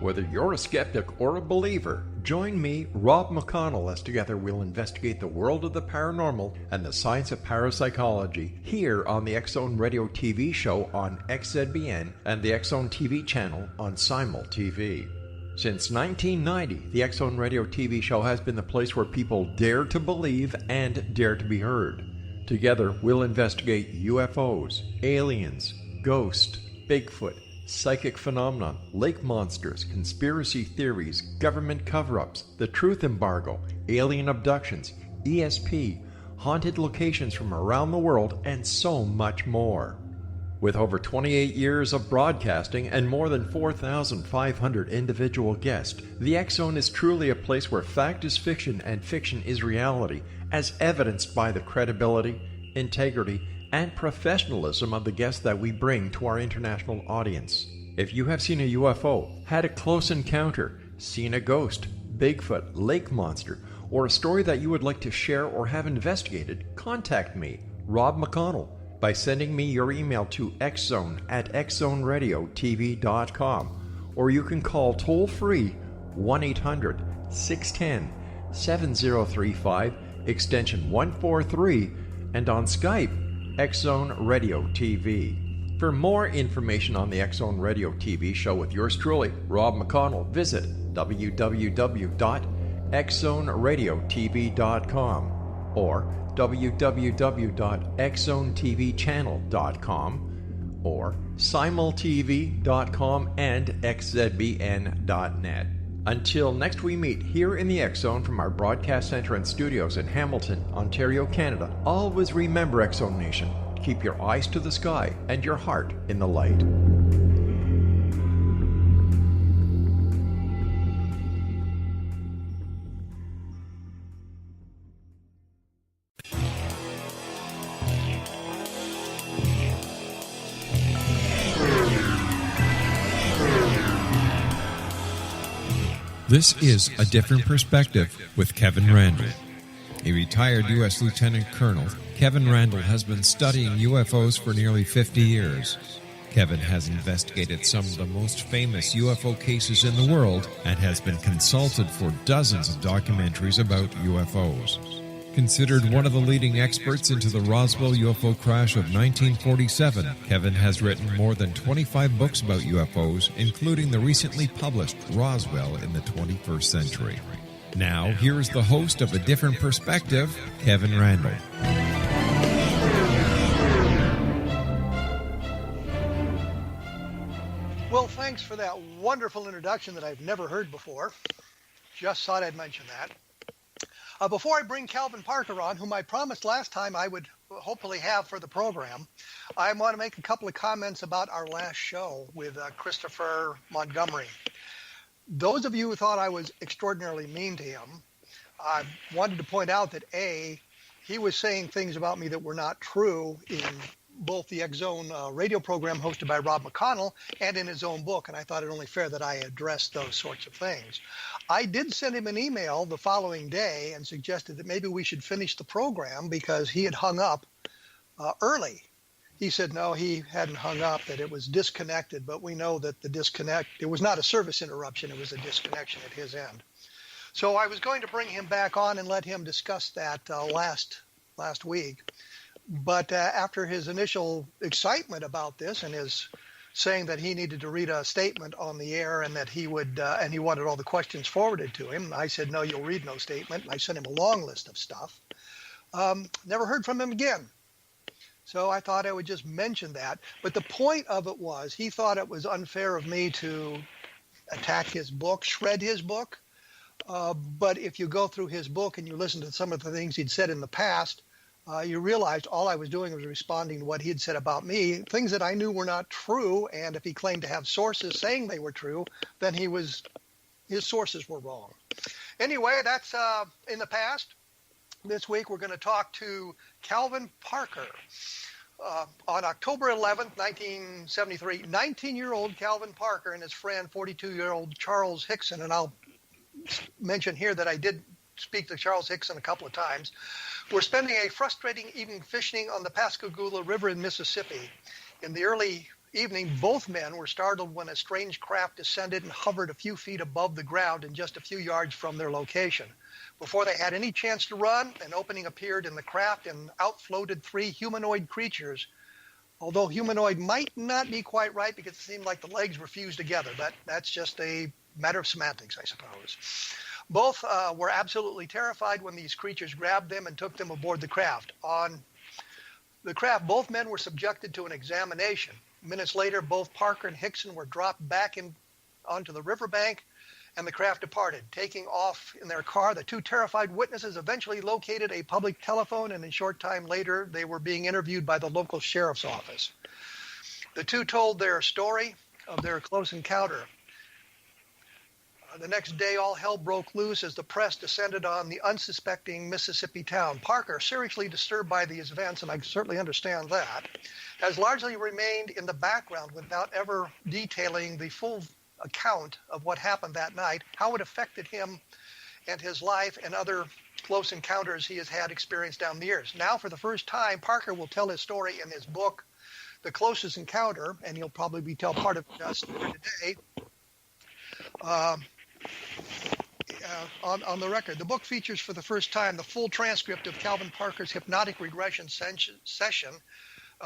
Whether you're a skeptic or a believer, join me, Rob McConnell, as together we'll investigate the world of the paranormal and the science of parapsychology here on the X-Zone Radio TV show on XZBN and the X-Zone TV channel on Simul TV. Since 1990, the X-Zone Radio TV show has been the place where people dare to believe and dare to be heard. Together, we'll investigate UFOs, aliens, ghosts, Bigfoot, psychic phenomenon, lake monsters, conspiracy theories, government cover-ups, the truth embargo, alien abductions, ESP, haunted locations from around the world, and so much more. With over 28 years of broadcasting and more than 4,500 individual guests, the X-Zone is truly a place where fact is fiction and fiction is reality, as evidenced by the credibility, integrity, and professionalism of the guests that we bring to our international audience. If you have seen a UFO, had a close encounter, seen a ghost, Bigfoot, lake monster, or a story that you would like to share or have investigated, contact me, Rob McConnell, by sending me your email to xzone@xzoneradiotv.com, or you can call toll-free 1-800-610-7035, extension 143, and on Skype, X-Zone Radio TV. For more information on the X-Zone Radio TV show with yours truly, Rob McConnell, visit www.xzoneradiotv.com or www.xzonetvchannel.com or simultv.com and xzbn.net. Until next we meet here in the X-Zone from our broadcast center and studios in Hamilton, Ontario, Canada, always remember, X-Zone Nation, keep your eyes to the sky and your heart in the light. This is A Different Perspective with Kevin Randle. A retired U.S. Lieutenant Colonel, Kevin Randle has been studying UFOs for nearly 50 years. Kevin has investigated some of the most famous UFO cases in the world and has been consulted for dozens of documentaries about UFOs. Considered one of the leading experts into the Roswell UFO crash of 1947, Kevin has written more than 25 books about UFOs, including the recently published Roswell in the 21st Century. Now, here is the host of A Different Perspective, Kevin Randle. Well, thanks for that wonderful introduction that I've never heard before. Just thought I'd mention that. Before I bring Calvin Parker on, whom I promised last time I would hopefully have for the program, I want to make a couple of comments about our last show with Christopher Montgomery. Those of you who thought I was extraordinarily mean to him, I wanted to point out that A, he was saying things about me that were not true in both the X-Zone radio program hosted by Rob McConnell and in his own book, and I thought it only fair that I addressed those sorts of things. I did send him an email the following day and suggested that maybe we should finish the program because he had hung up early. He said no, he hadn't hung up, that it was disconnected, but we know that the disconnect, it was not a service interruption, it was a disconnection at his end. So I was going to bring him back on and let him discuss that last week. But after his initial excitement about this and his saying that he needed to read a statement on the air and that he would, and he wanted all the questions forwarded to him, I said, no, you'll read no statement. And I sent him a long list of stuff. Never heard from him again. So I thought I would just mention that. But the point of it was he thought it was unfair of me to attack his book, shred his book. But if you go through his book and you listen to some of the things he'd said in the past, you realized all I was doing was responding to what he had said about me, things that I knew were not true. And if he claimed to have sources saying they were true, then his sources were wrong. Anyway, that's in the past. This week we're going to talk to Calvin Parker. On October 11th, 1973, 19-year-old Calvin Parker and his friend, 42-year-old Charles Hickson, and I'll mention here that I did speak to Charles Hickson a couple of times, were spending a frustrating evening fishing on the Pascagoula River in Mississippi in the early evening, both men were startled when a strange craft descended and hovered a few feet above the ground and just a few yards from their location. Before they had any chance to run, an opening appeared in the craft and out floated three humanoid creatures. Although humanoid might not be quite right because it seemed like the legs were fused together, but that's just a matter of semantics, I suppose. Both were absolutely terrified when these creatures grabbed them and took them aboard the craft. On the craft, both men were subjected to an examination. Minutes later, both Parker and Hickson were dropped back onto the riverbank, and the craft departed. Taking off in their car, the two terrified witnesses eventually located a public telephone, and a short time later, they were being interviewed by the local sheriff's office. The two told their story of their close encounter. The next day, all hell broke loose as the press descended on the unsuspecting Mississippi town. Parker, seriously disturbed by these events, and I certainly understand that, has largely remained in the background without ever detailing the full account of what happened that night, how it affected him and his life and other close encounters he has had experienced down the years. Now, for the first time, Parker will tell his story in his book, The Closest Encounter, and he'll probably tell part of it today. On the record, the book features for the first time the full transcript of Calvin Parker's hypnotic regression session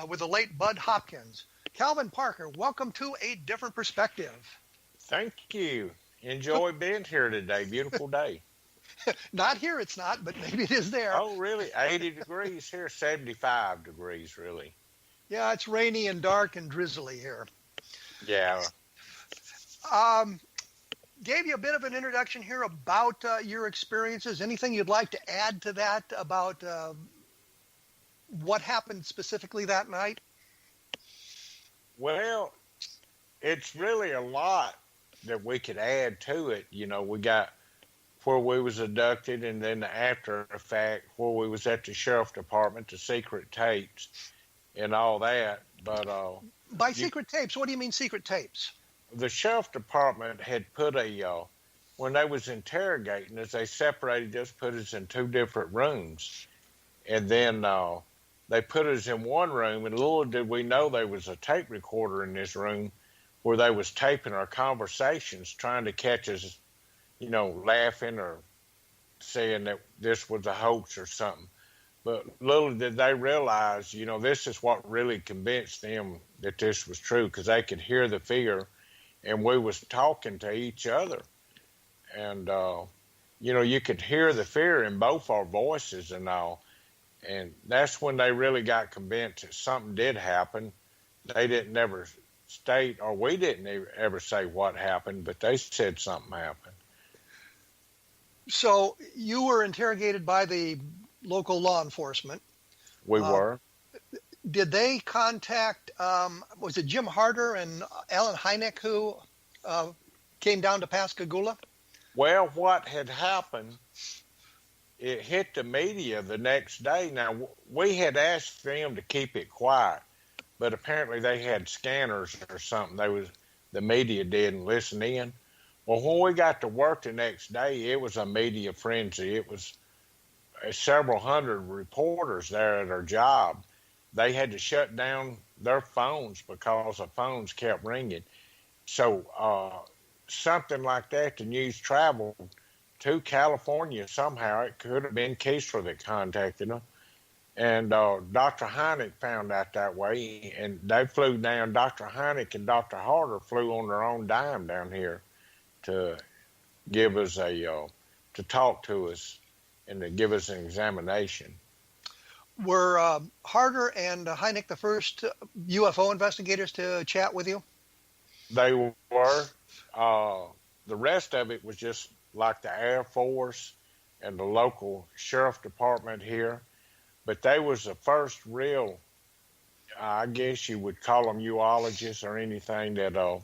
with the late Budd Hopkins. Calvin Parker, welcome to A Different Perspective. Thank you. Enjoy being here today. Beautiful day. Not here, it's not, but maybe it is there. Oh, really? 80 degrees here, 75 degrees, really. Yeah, it's rainy and dark and drizzly here. Yeah. Gave you a bit of an introduction here about your experiences. Anything you'd like to add to that about what happened specifically that night? Well, it's really a lot that we could add to it. You know, we got where we was abducted, and then the after effect where we was at the sheriff department, the secret tapes, and all that. But by secret tapes, what do you mean secret tapes? The sheriff department had put when they was interrogating us, they separated us, put us in two different rooms. And then they put us in one room, and little did we know there was a tape recorder in this room where they was taping our conversations, trying to catch us, you know, laughing or saying that this was a hoax or something. But little did they realize, you know, this is what really convinced them that this was true, because they could hear the fear, and we was talking to each other. And, you know, you could hear the fear in both our voices and all. And that's when they really got convinced that something did happen. They didn't ever state, or we didn't ever say what happened, but they said something happened. So you were interrogated by the local law enforcement. We were. Did they contact, was it Jim Harder and Alan Hynek who came down to Pascagoula? Well, what had happened, it hit the media the next day. Now, we had asked them to keep it quiet, but apparently they had scanners or something. The media didn't listen in. Well, when we got to work the next day, it was a media frenzy. It was several hundred reporters there at our job. They had to shut down their phones because the phones kept ringing. So something like that, the news traveled to California somehow. It could have been Keesler that contacted them. And Dr. Hynek found out that way, and they flew down. Dr. Hynek and Dr. Harder flew on their own dime down here to give us to talk to us and to give us an examination. Were Harder and Hynek the first UFO investigators to chat with you? They were. The rest of it was just like the Air Force and the local sheriff department here. But they was the first real, I guess you would call them uologists or anything, that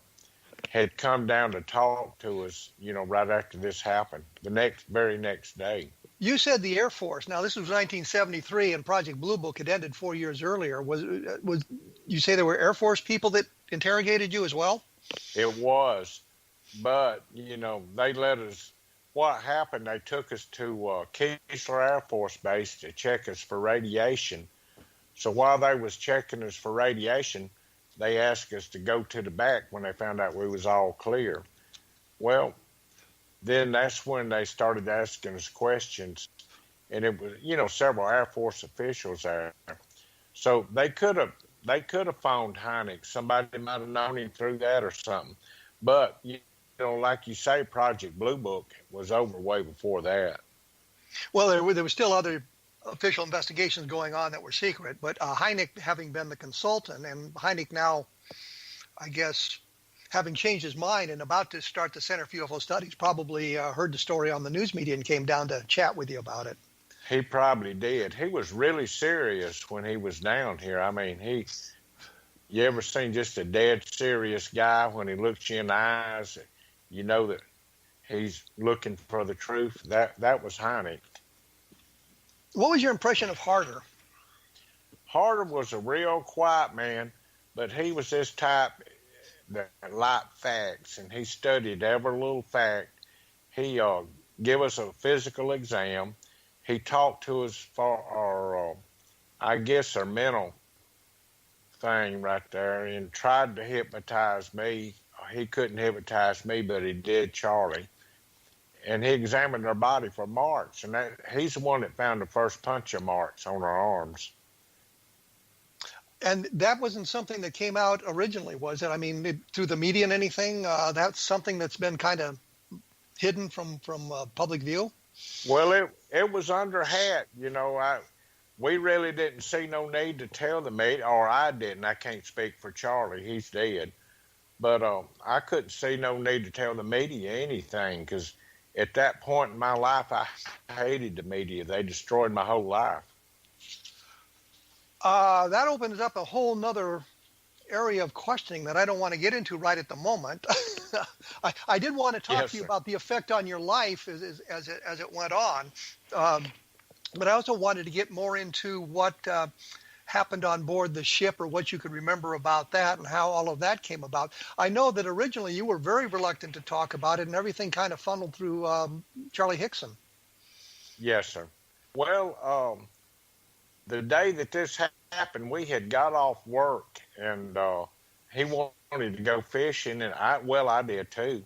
had come down to talk to us, you know, right after this happened, the very next day. You said the Air Force. Now, this was 1973, and Project Blue Book had ended 4 years earlier. Was you say there were Air Force people that interrogated you as well? It was, but, you know, they let us. What happened, they took us to Keesler Air Force Base to check us for radiation. So while they was checking us for radiation, they asked us to go to the back when they found out we was all clear. Well, then that's when they started asking us questions, and it was, several Air Force officials there. So they could have phoned Hynek. Somebody might have known him through that or something. But, like you say, Project Blue Book was over way before that. Well, there were still other official investigations going on that were secret, but Hynek having been the consultant, and Hynek now, I guess, having changed his mind and about to start the Center for UFO Studies, probably heard the story on the news media and came down to chat with you about it. He probably did. He was really serious when he was down here. I mean, you ever seen just a dead serious guy when he looks you in the eyes, you know that he's looking for the truth? That was Hynek. What was your impression of Harder? Harder was a real quiet man, but he was this type that liked facts, and he studied every little fact. He give us a physical exam. He talked to us for our mental thing right there, and tried to hypnotize me. He couldn't hypnotize me, but he did Charlie. And he examined our body for marks, and he's the one that found the first puncture marks on our arms. And that wasn't something that came out originally, was it? I mean, through the media and anything, that's something that's been kind of hidden from public view? Well, it was under hat. We really didn't see no need to tell the media, or I didn't. I can't speak for Charlie. He's dead. But I couldn't see no need to tell the media anything, because at that point in my life, I hated the media. They destroyed my whole life. That opens up a whole nother area of questioning that I don't want to get into right at the moment. I did want to talk to you about the effect on your life as it went on. But I also wanted to get more into what happened on board the ship, or what you could remember about that and how all of that came about. I know that originally you were very reluctant to talk about it, and everything kind of funneled through Charlie Hickson. Yes, sir. Well, the day that this happened, we had got off work, and he wanted to go fishing, and I did too.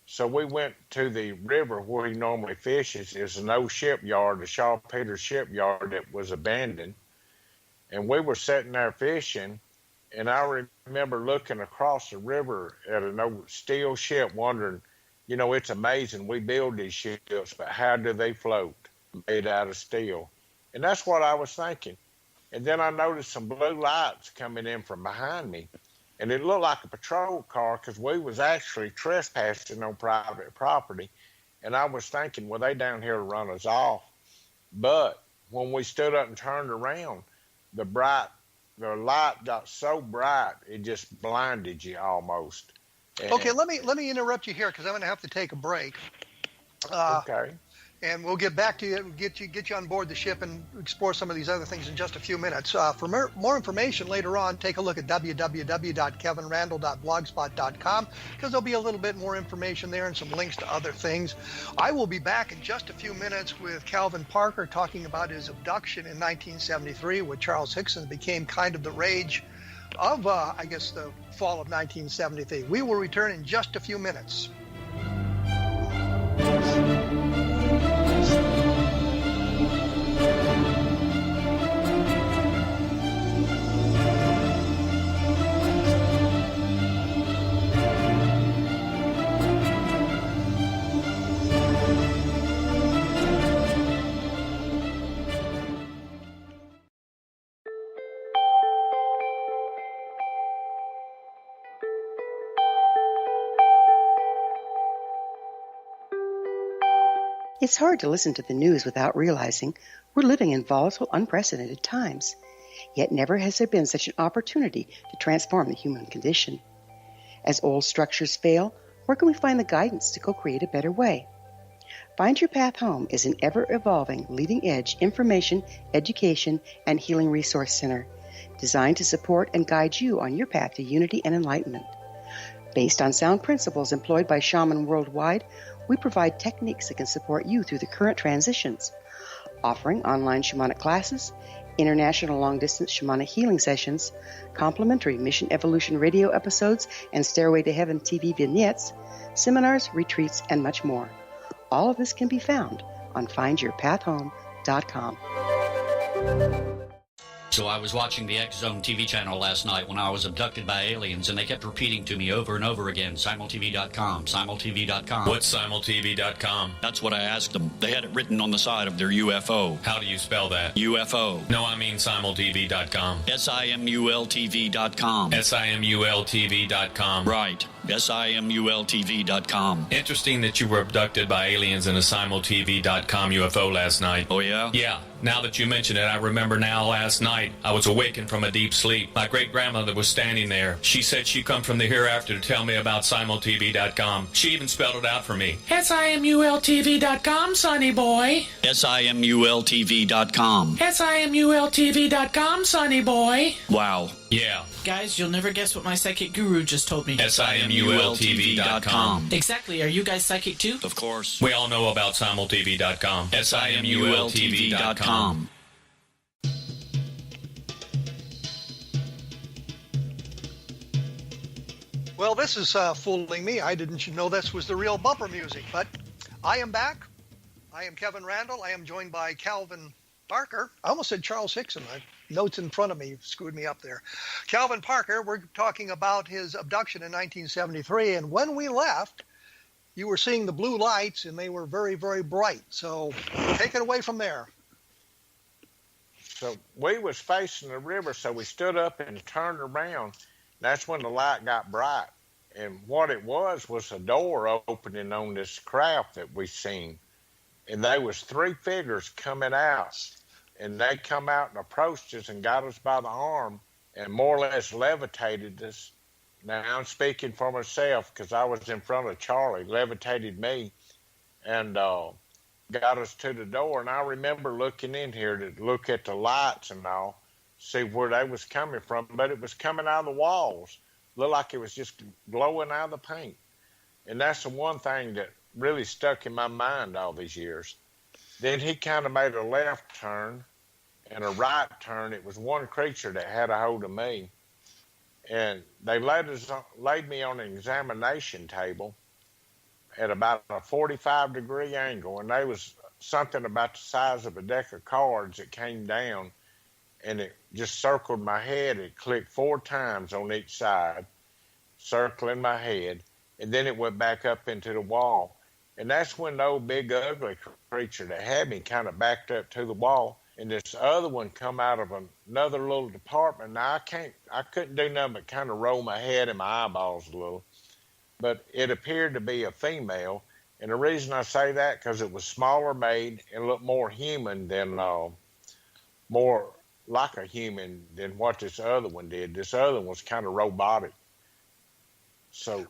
So we went to the river where he normally fishes. It's an old shipyard, the Shaw Peters shipyard, that was abandoned. And we were sitting there fishing, and I remember looking across the river at an old steel ship, wondering, it's amazing we build these ships, but how do they float made out of steel? And that's what I was thinking. And then I noticed some blue lights coming in from behind me, and it looked like a patrol car, because we was actually trespassing on private property. And I was thinking, well, they down here to run us off. But when we stood up and turned around, the light got so bright it just blinded you almost. And okay, let me interrupt you here, because I'm going to have to take a break. Okay. And we'll get back to you, get you on board the ship and explore some of these other things in just a few minutes. For more information later on, take a look at www.kevinrandle.blogspot.com, because there'll be a little bit more information there and some links to other things. I will be back in just a few minutes with Calvin Parker talking about his abduction in 1973 with Charles Hickson. Became kind of the rage of, the fall of 1973. We will return in just a few minutes. It's hard to listen to the news without realizing we're living in volatile, unprecedented times. Yet never has there been such an opportunity to transform the human condition. As old structures fail, where can we find the guidance to co-create a better way? Find Your Path Home is an ever-evolving, leading-edge information, education, and healing resource center designed to support and guide you on your path to unity and enlightenment. Based on sound principles employed by shaman worldwide, we provide techniques that can support you through the current transitions, offering online shamanic classes, international long-distance shamanic healing sessions, complimentary Mission Evolution radio episodes and Stairway to Heaven TV vignettes, seminars, retreats, and much more. All of this can be found on findyourpathhome.com. So I was watching the X Zone TV channel last night when I was abducted by aliens, and they kept repeating to me over and over again, simultv.com, simultv.com. What's simultv.com? That's what I asked them. They had it written on the side of their UFO. How do you spell that? UFO. No, I mean simultv.com. simultv.com. simultv.com. Right. simultv.com. Interesting that you were abducted by aliens in a simultv.com UFO last night. Oh, yeah? Yeah. Now that you mention it, I remember now last night I was awakened from a deep sleep. My great-grandmother was standing there. She said she'd come from the hereafter to tell me about simultv.com. She even spelled it out for me. simultv.com, sonny boy. simultv.com. simultv.com, sonny boy. Wow. Yeah. Guys, you'll never guess what my psychic guru just told me. simultv.com. Exactly. Are you guys psychic too? Of course. We all know about simultv.com. simultv.com. Well, this is fooling me. I didn't know this was the real bumper music, but I am back. I am Kevin Randall. I am joined by Calvin Parker. I almost said Charles Hickson. My notes in front of me screwed me up there. Calvin Parker, we're talking about his abduction in 1973, and when we left, you were seeing the blue lights, and they were very, very bright. So take it away from there. So we was facing the river, so we stood up and turned around. That's when the light got bright. And what it was a door opening on this craft that we seen. And there was three figures coming out. And they come out and approached us and got us by the arm and more or less levitated us. Now, I'm speaking for myself because I was in front of Charlie, levitated me, and got us to the door. And I remember looking in here to look at the lights and all, see where they was coming from, but it was coming out of the walls. Looked like it was just glowing out of the paint. And that's the one thing that really stuck in my mind all these years. Then he kind of made a left turn and a right turn. It was one creature that had a hold of me. And they laid me on an examination table at about a 45-degree angle, and there was something about the size of a deck of cards that came down, and it just circled my head. It clicked 4 times on each side, circling my head, and then it went back up into the wall. And that's when the old big ugly creature that had me kind of backed up to the wall, and this other one come out of another little department. Now, I couldn't do nothing but kind of roll my head and my eyeballs a little. But it appeared to be a female, and the reason I say that, because it was smaller made and looked more human than, more like a human than what this other one did. This other one was kind of robotic. So,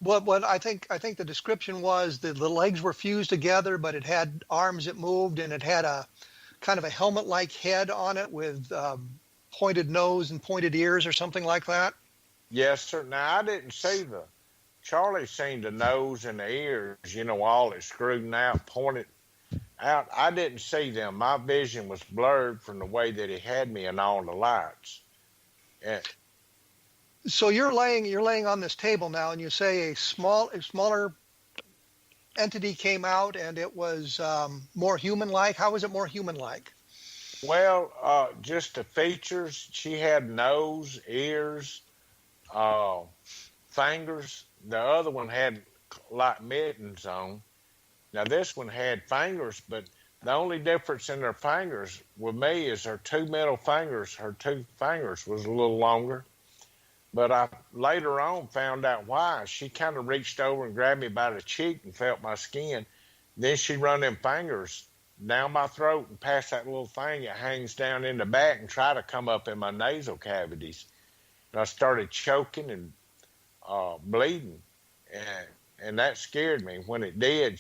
what I think the description was that the legs were fused together, but it had arms that moved, and it had a kind of a helmet-like head on it with pointed nose and pointed ears or something like that. Yes, sir. Now, I didn't see Charlie seen the nose and the ears, all it screwed out, pointed out. I didn't see them. My vision was blurred from the way that he had me in all the lights. And so you're laying on this table now, and you say a smaller entity came out, and it was more human-like. How was it more human-like? Well, just the features. She had nose, ears, fingers. The other one had like mittens on. Now this one had fingers, but the only difference in her fingers with me is her 2 middle fingers. Her 2 fingers was a little longer. But I later on found out why. She kind of reached over and grabbed me by the cheek and felt my skin. Then she run them fingers down my throat and past that little thing that hangs down in the back and try to come up in my nasal cavities. And I started choking and bleeding, and that scared me. When it did,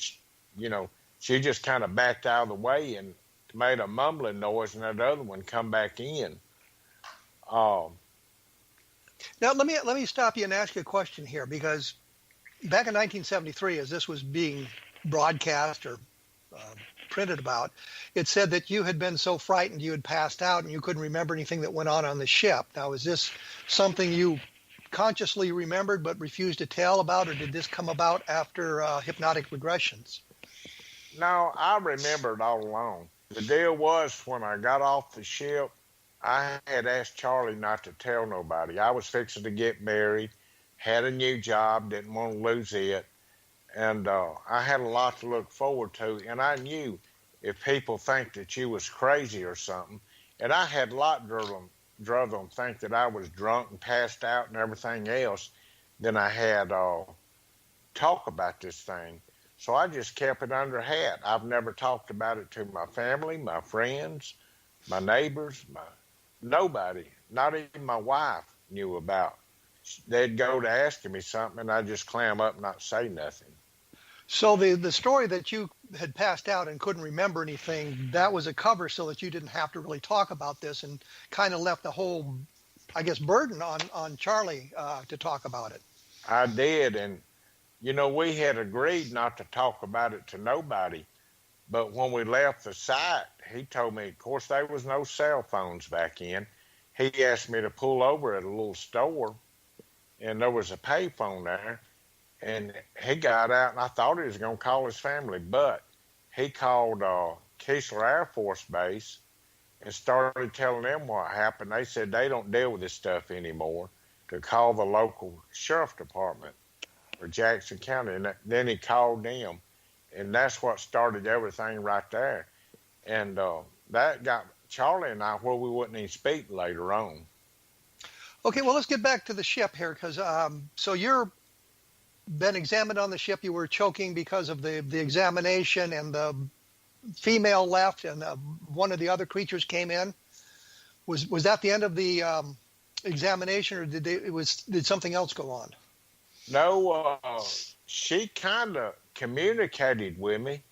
she just kind of backed out of the way and made a mumbling noise, and that other one come back in. Now let me stop you and ask you a question here, because back in 1973, as this was being broadcast or printed about, it said that you had been so frightened you had passed out and you couldn't remember anything that went on the ship. Now, is this something you consciously remembered but refused to tell about, or did this come about after hypnotic regressions? No, I remembered all along. The deal was when I got off the ship, I had asked Charlie not to tell nobody. I was fixing to get married, had a new job, didn't want to lose it, and I had a lot to look forward to, and I knew if people think that you was crazy or something, and I had a lot drove them think that I was drunk and passed out and everything else, then I had talk about this thing. So I just kept it under hat. I've never talked about it to my family, my friends, my neighbors, nobody, not even my wife knew about. They'd go to asking me something, and I'd just clam up and not say nothing. So the story that you had passed out and couldn't remember anything, that was a cover so that you didn't have to really talk about this, and kind of left the whole, I guess, burden on Charlie to talk about it. I did, and, we had agreed not to talk about it to nobody. But when we left the site, he told me, of course, there was no cell phones back in. He asked me to pull over at a little store, and there was a payphone there. And he got out, and I thought he was going to call his family, but he called Keesler Air Force Base and started telling them what happened. They said they don't deal with this stuff anymore, to call the local sheriff department for Jackson County. And then he called them, and that's what started everything right there. And that got Charlie and I where we wouldn't even speak later on. Okay, well, let's get back to the ship here, because so you're been examined on the ship. You were choking because of the examination, and the female left, and one of the other creatures came in. Was that the end of the examination, or did something else go on? No, she kind of communicated with me.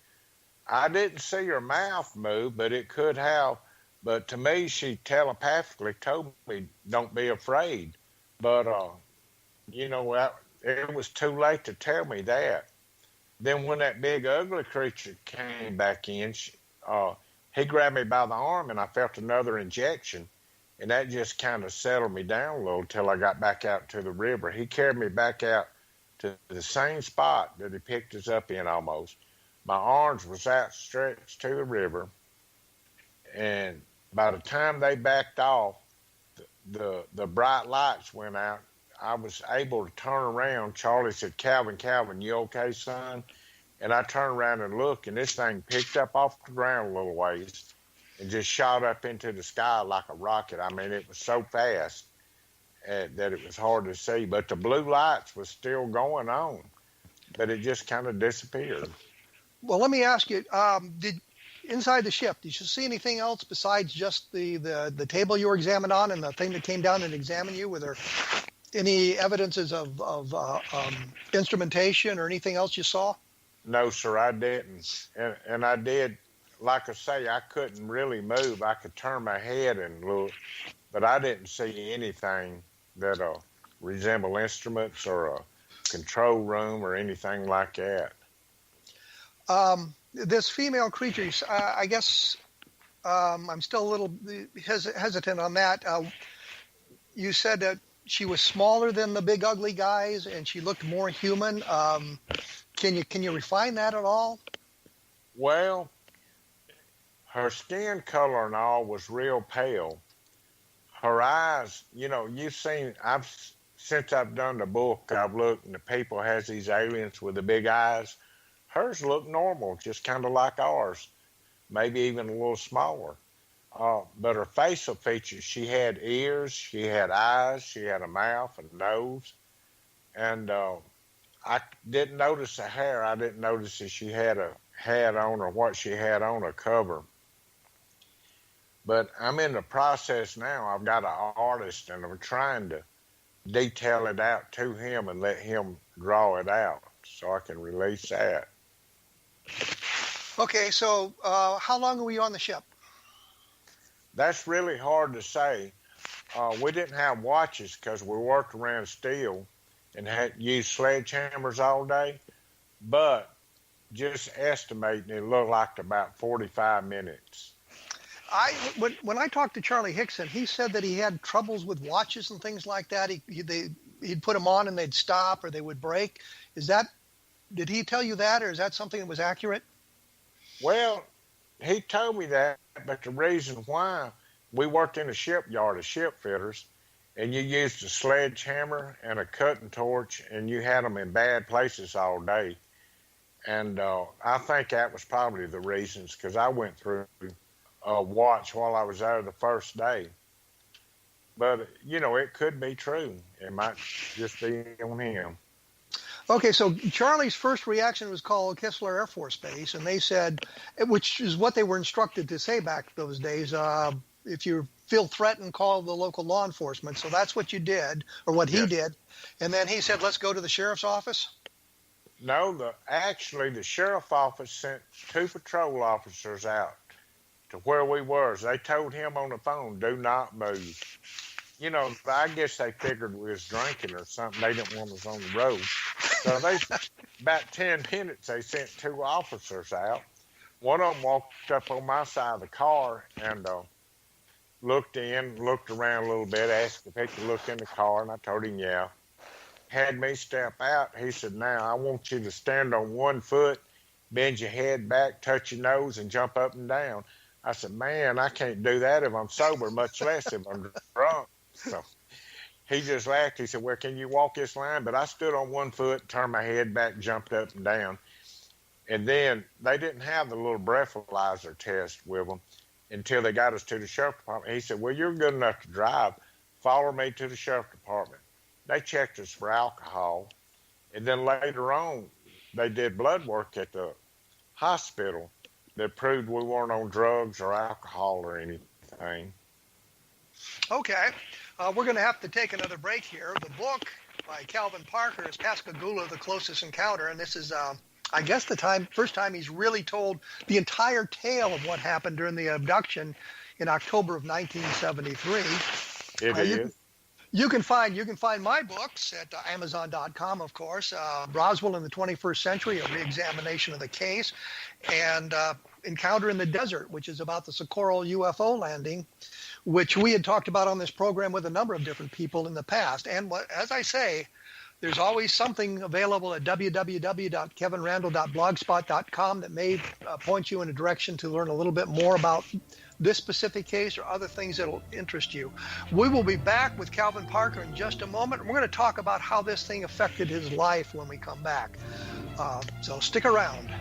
I didn't see her mouth move, but it could have. But to me, she telepathically told me, "Don't be afraid." But it was too late to tell me that. Then when that big ugly creature came back in, he grabbed me by the arm, and I felt another injection, and that just kind of settled me down a little till I got back out to the river. He carried me back out to the same spot that he picked us up in almost. My arms was outstretched to the river, and by the time they backed off, the bright lights went out. I was able to turn around. Charlie said, Calvin, you okay, son?" And I turned around and looked, and this thing picked up off the ground a little ways and just shot up into the sky like a rocket. I mean, it was so fast that it was hard to see. But the blue lights was still going on, but it just kind of disappeared. Well, let me ask you, inside the ship, did you see anything else besides just the table you were examined on and the thing that came down and examined you? Were there any evidences of instrumentation or anything else you saw? No, sir, I didn't. And I did, like I say, I couldn't really move. I could turn my head and look, but I didn't see anything that resembled instruments or a control room or anything like that. This female creature, I guess I'm still a little hesitant on that. You said that she was smaller than the big ugly guys, and she looked more human. Can you refine that at all? Well, her skin color and all was real pale. Her eyes, since I've done the book, I've looked, and the people has these aliens with the big eyes. Hers looked normal, just kind of like ours, maybe even a little smaller. But her facial features, she had ears, she had eyes, she had a mouth and nose. And I didn't notice the hair. I didn't notice if she had a hat on or what she had on a cover. But I'm in the process now. I've got an artist, and I'm trying to detail it out to him and let him draw it out so I can release that. Okay, so how long were you on the ship? That's really hard to say. We didn't have watches because we worked around steel and had used sledgehammers all day. But just estimating, it looked like about 45 minutes. When I talked to Charlie Hickson, he said that he had troubles with watches and things like that. He'd put them on and they'd stop or they would break. Did he tell you that, or is that something that was accurate? Well, he told me that, but the reason why, we worked in a shipyard as ship fitters, and you used a sledgehammer and a cutting torch, and you had them in bad places all day. And I think that was probably the reasons, because I went through a watch while I was there the first day. But, it could be true. It might just be on him. Okay, so Charlie's first reaction was called Kessler Air Force Base, and they said, which is what they were instructed to say back those days, if you feel threatened, call the local law enforcement. So that's what you did, or what he did. And then he said, let's go to the sheriff's office? No, actually the sheriff's office sent 2 patrol officers out to where we were. They told him on the phone, do not move. I guess they figured we was drinking or something. They didn't want us on the road. So about 10 minutes, they sent 2 officers out. One of them walked up on my side of the car and looked around a little bit, asked if he could look in the car, and I told him, yeah. Had me step out. He said, now, I want you to stand on one foot, bend your head back, touch your nose, and jump up and down. I said, man, I can't do that if I'm sober, much less if I'm drunk. So he just laughed. He said, well, can you walk this line? But I stood on one foot, turned my head back, jumped up and down. And then they didn't have the little breathalyzer test with them until they got us to the sheriff's department. He said, well, you're good enough to drive. Follow me to the sheriff's department. They checked us for alcohol. And then later on, they did blood work at the hospital that proved we weren't on drugs or alcohol or anything. Okay. We're going to have to take another break here. The book by Calvin Parker is Pascagoula, The Closest Encounter. And this is, I guess, the first time he's really told the entire tale of what happened during the abduction in October of 1973. It is. You can find my books at Amazon.com, of course. Roswell in the 21st Century, a re-examination of the case, and Encounter in the Desert, which is about the Socorro UFO landing, which we had talked about on this program with a number of different people in the past. And as I say, there's always something available at www.kevinrandle.blogspot.com that may point you in a direction to learn a little bit more about this specific case or other things that will interest you. We will be back with Calvin Parker in just a moment. And we're going to talk about how this thing affected his life when we come back. So stick around.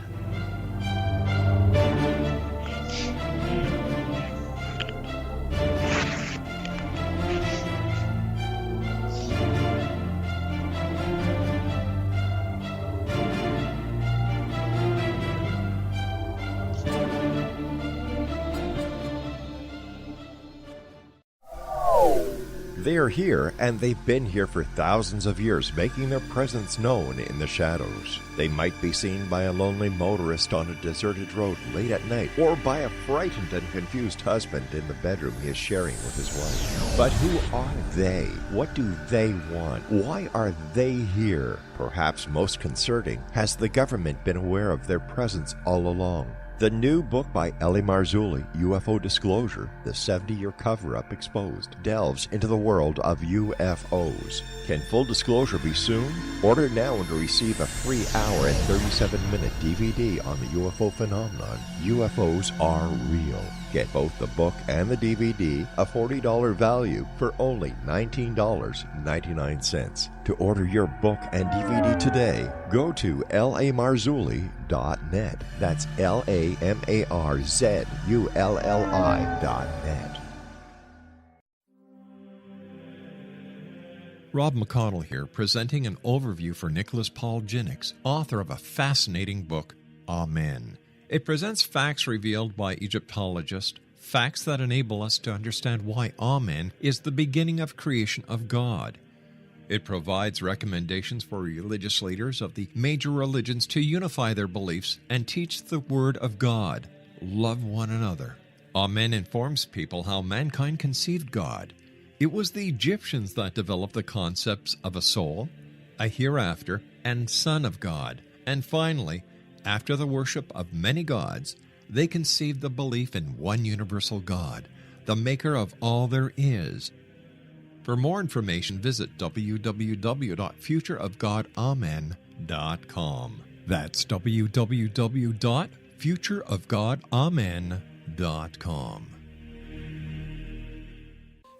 They are here, and they've been here for thousands of years, making their presence known in the shadows. They might be seen by a lonely motorist on a deserted road late at night, or by a frightened and confused husband in the bedroom he is sharing with his wife. But who are they? What do they want? Why are they here? Perhaps most concerning, has the government been aware of their presence all along? The new book by L.A. Marzulli, UFO Disclosure, the 70-year cover-up exposed, delves into the world of UFOs. Can full disclosure be soon? Order now and receive a free hour and 37-minute DVD on the UFO phenomenon. UFOs are real. Get both the book and the DVD, a $40 value, for only $19.99. To order your book and DVD today, go to lamarzulli.net. That's LAMARZULLI.net. Rob McConnell here, presenting an overview for Nicholas Paul Jennings, author of a fascinating book, Amen. It presents facts revealed by Egyptologists, facts that enable us to understand why Amen is the beginning of creation of God. It provides recommendations for religious leaders of the major religions to unify their beliefs and teach the Word of God. Love one another. Amen informs people how mankind conceived God. It was the Egyptians that developed the concepts of a soul, a hereafter, and Son of God. And finally, After the worship of many gods, they conceived the belief in one universal God, the maker of all there is. For more information, visit www.futureofgodamen.com. That's www.futureofgodamen.com.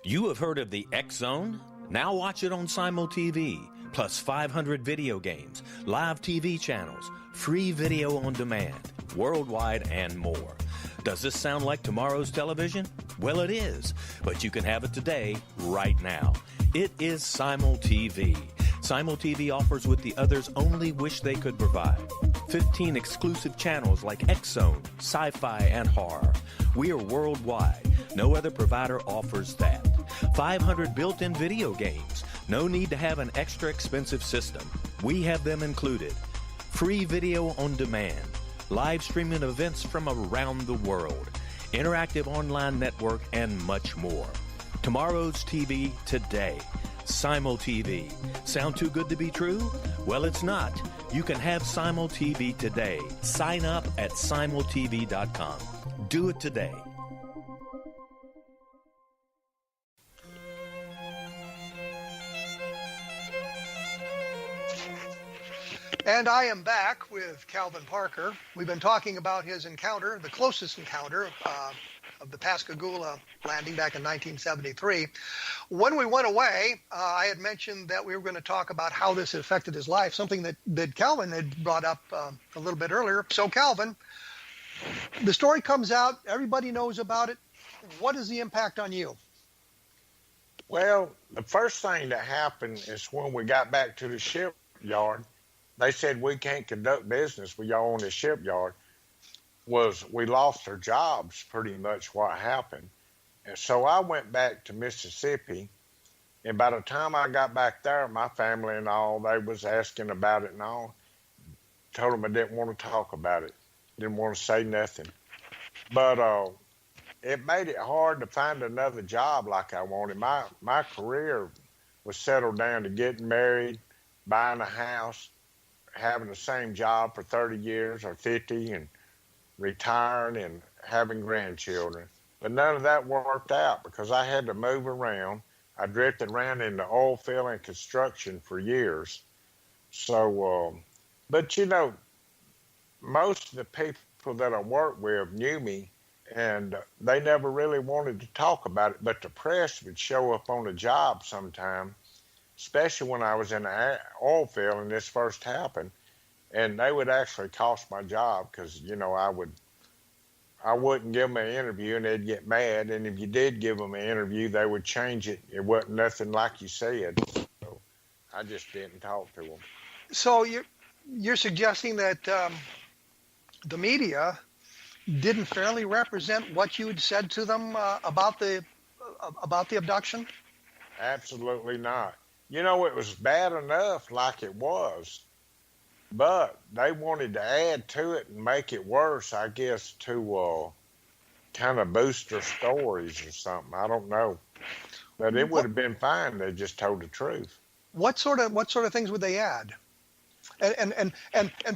You have heard of the X Zone? Now watch it on Simul TV, plus 500 video games, live TV channels, free video on demand, worldwide, and more. Does this sound like tomorrow's television? Well, it is, but you can have it today, right now. It is Simul TV. Simul TV offers what the others only wish they could provide. 15 exclusive channels like X Zone, sci-fi, and horror. We are worldwide. No other provider offers that. 500 built-in video games. No need to have an extra expensive system. We have them included. Free video on demand. Live streaming events from around the world. Interactive online network, and much more. Tomorrow's TV today. Simul TV. Sound too good to be true? Well, it's not. You can have Simul TV today. Sign up at simultv.com. Do it today. And I am back with Calvin Parker. We've been talking about his encounter, the closest encounter of the Pascagoula landing back in 1973. When we went away, I had mentioned that we were going to talk about how this affected his life, something that Calvin had brought up a little bit earlier. So Calvin, the story comes out, everybody knows about it. What is the impact on you? Well, the first thing that happened is when we got back to the shipyard, they said we can't conduct business with y'all on the shipyard. Was we lost our jobs, pretty much what happened. And so I went back to Mississippi, and by the time I got back there, my family and all, they was asking about it and all. Told them I didn't want to talk about it. Didn't want to say nothing. But it made it hard to find another job like I wanted. My career was settled down to getting married, buying a house, having the same job for 30 years or 50 and retiring and having grandchildren. But none of that worked out because I had to move around. I drifted around in the oil field and construction for years. So, but you know, most of the people that I worked with knew me, and they never really wanted to talk about it. But the press would show up on the job sometime, especially when I was in the oil field and this first happened, and they would actually cost my job because, you know, I wouldn't give them an interview and they'd get mad, and if you did give them an interview, they would change it. It wasn't nothing like you said, so I just didn't talk to them. So you're suggesting that the media didn't fairly represent what you had said to them about the abduction? Absolutely not. You know, it was bad enough like it was, but they wanted to add to it and make it worse, I guess, to kind of boost their stories or something. I don't know. But it would have been fine. They just told the truth. What sort of things would they add? And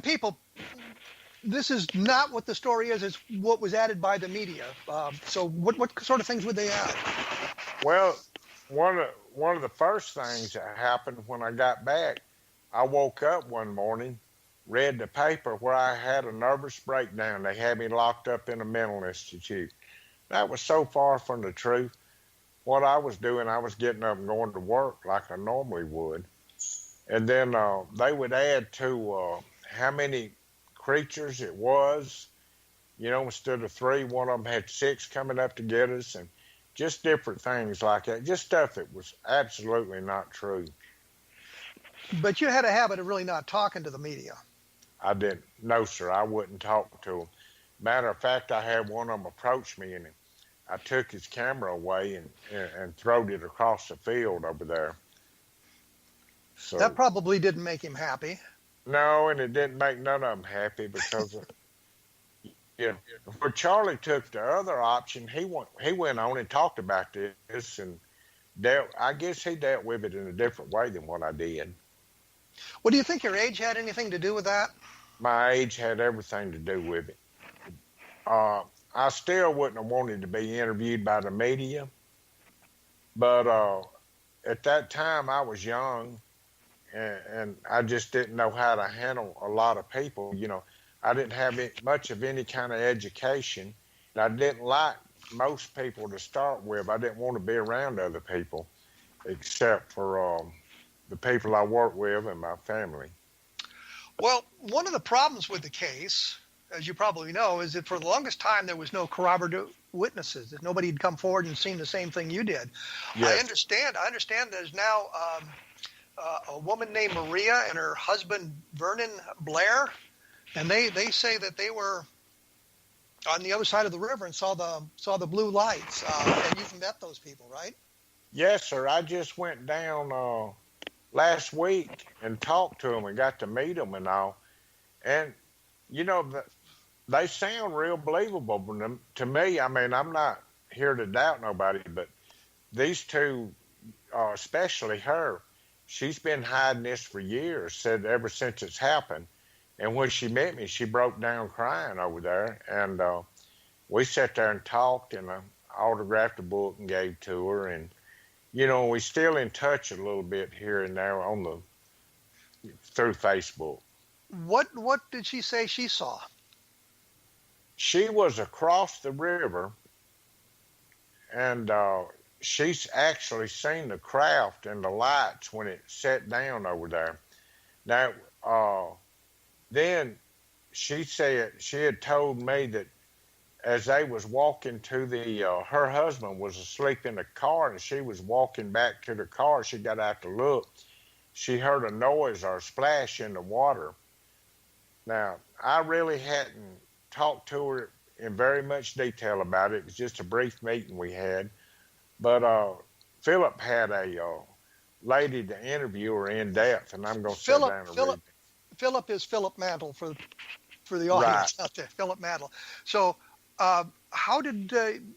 people, this is not what the story is. It's what was added by the media. So what sort of things would they add? Well, one of the first things that happened when I got back, I woke up one morning, read the paper where I had a nervous breakdown. They had me locked up in a mental institute. That was so far from the truth. What I was doing, I was getting up and going to work like I normally would. And then they would add to how many creatures it was. You know, instead of 3, one of them had 6 coming up to get us, and just different things like that. Just stuff that was absolutely not true. But you had a habit of really not talking to the media. I didn't. No, sir. I wouldn't talk to them. Matter of fact, I had one of them approach me, and I took his camera away and throwed it across the field over there. So that probably didn't make him happy. No, and it didn't make none of them happy because yeah. Where Charlie took the other option, he went on and talked about this and I guess he dealt with it in a different way than what I did. Well, do you think your age had anything to do with that? my age had everything to do with it. I still wouldn't have wanted to be interviewed by the media, but at that time I was young, and I just didn't know how to handle a lot of people. I didn't have much of any kind of education, and I didn't like most people to start with. I didn't want to be around other people, except for the people I work with and my family. Well, one of the problems with the case, as you probably know, is that for the longest time there was no corroborative witnesses, that nobody had come forward and seen the same thing you did. Yes. I understand there's now a woman named Maria and her husband Vernon Blair, and they say that they were on the other side of the river and saw the blue lights, and you've met those people, right? Yes, sir. I just went down last week and talked to them and got to meet them and all, and they sound real believable to me. I mean, I'm not here to doubt nobody, but these two, especially her, she's been hiding this for years, said ever since it's happened. And when she met me, she broke down crying over there. And we sat there and talked, and I autographed a book and gave to her. And, we're still in touch a little bit here and there through Facebook. What did she say she saw? She was across the river, and she's actually seen the craft and the lights when it set down over there. Now, then she said she had told me that as they was walking to her husband was asleep in the car, and she was walking back to the car. She got out to look. She heard a noise or a splash in the water. Now, I really hadn't talked to her in very much detail about it. It was just a brief meeting we had. But Philip had a lady to interview her in depth, and I'm going to sit down and read. Philip is Philip Mantle for the audience out there, Philip Mantle. So how did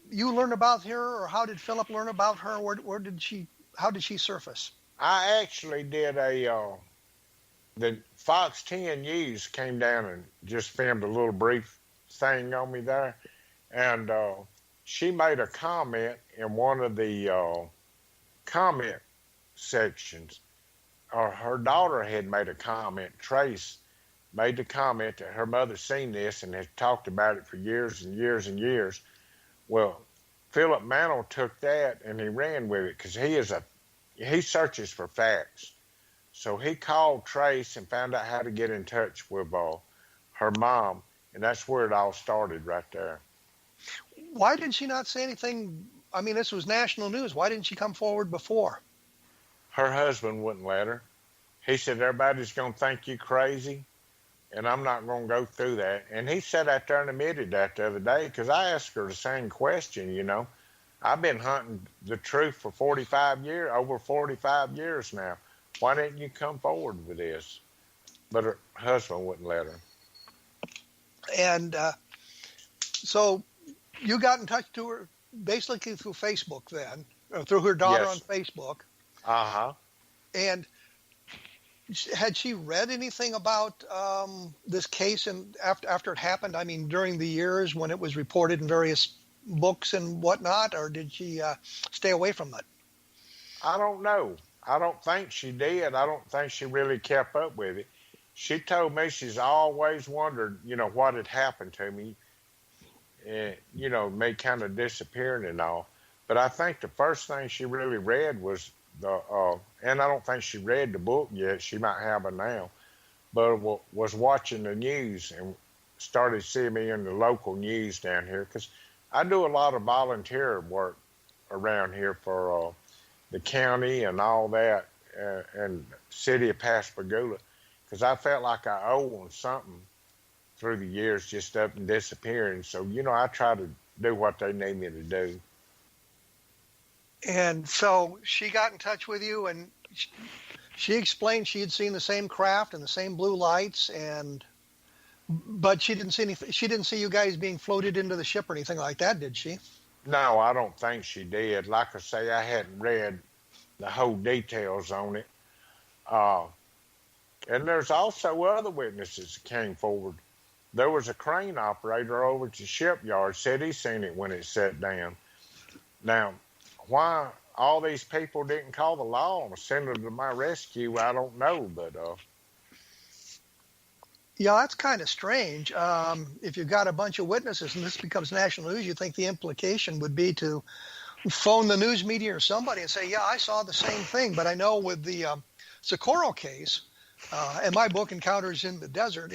you learn about her, or how did Philip learn about her? How did she surface? I actually did the Fox 10 News came down and just filmed a little brief thing on me there, and she made a comment in one of the comment sections. Her daughter had made a comment. Trace made the comment that her mother seen this and had talked about it for years and years and years. Well, Philip Mantle took that and he ran with it, because he searches for facts. So he called Trace and found out how to get in touch with her mom, and that's where it all started right there. Why did she not say anything? I mean, this was national news. Why didn't she come forward before? Her husband wouldn't let her. He said, everybody's going to think you crazy, and I'm not going to go through that. And he sat out there and admitted that the other day, because I asked her the same question, I've been hunting the truth for over 45 years now. Why didn't you come forward with this? But her husband wouldn't let her. And so you got in touch to her basically through Facebook then, or through her daughter on Facebook. Uh-huh. And had she read anything about this case and after it happened? I mean, during the years when it was reported in various books and whatnot, or did she stay away from it? I don't know. I don't think she did. I don't think she really kept up with it. She told me she's always wondered, what had happened to me, and, me kind of disappearing and all. But I think the first thing she really read was and I don't think she read the book yet. She might have it now, but was watching the news and started seeing me in the local news down here, because I do a lot of volunteer work around here for the county and all that, and city of Pascagoula, because I felt like I owe them something through the years, just up and disappearing. So, I try to do what they need me to do. And so she got in touch with you, and she explained she had seen the same craft and the same blue lights, but she didn't see anything. She didn't see you guys being floated into the ship or anything like that, did she? No, I don't think she did. Like I say, I hadn't read the whole details on it. And there's also other witnesses that came forward. There was a crane operator over at the shipyard said he seen it when it set down. Now, why all these people didn't call the law and send them to my rescue, I don't know. But yeah, that's kind of strange. If you've got a bunch of witnesses and this becomes national news, you think the implication would be to phone the news media or somebody and say, yeah, I saw the same thing. But I know with the Socorro case and my book, Encountering the Desert,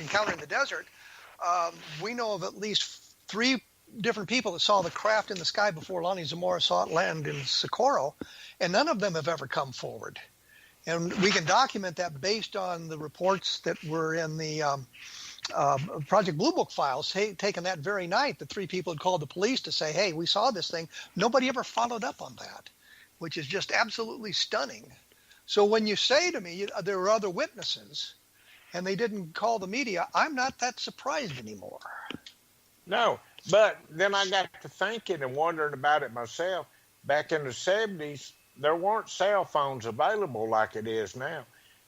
we know of at least 3 different people that saw the craft in the sky before Lonnie Zamora saw it land in Socorro, and none of them have ever come forward. And we can document that based on the reports that were in the Project Blue Book files taken that very night. The 3 people had called the police to say, hey, we saw this thing. Nobody ever followed up on that, which is just absolutely stunning. So when you say to me there were other witnesses and they didn't call the media, I'm not that surprised anymore. no, but then I got to thinking and wondering about it myself. Back in the 70s, there weren't cell phones available like it is now.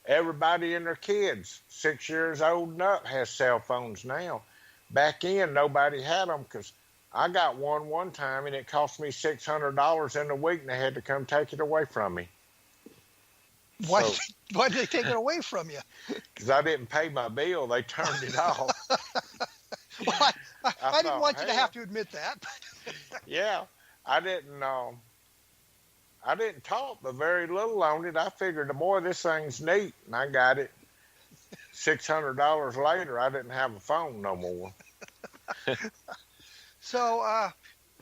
Everybody and their kids, 6 years old and up, has cell phones now. Back in, nobody had them because I got one time and it cost me $600 in a week and they had to come take it away from me. Why did they take it away from you? Because I didn't pay my bill. They turned it off. Well, I didn't want you to have to admit that. Yeah, I didn't talk but very little on it. I figured the more this thing's neat, and I got it. $600 later, I didn't have a phone no more. So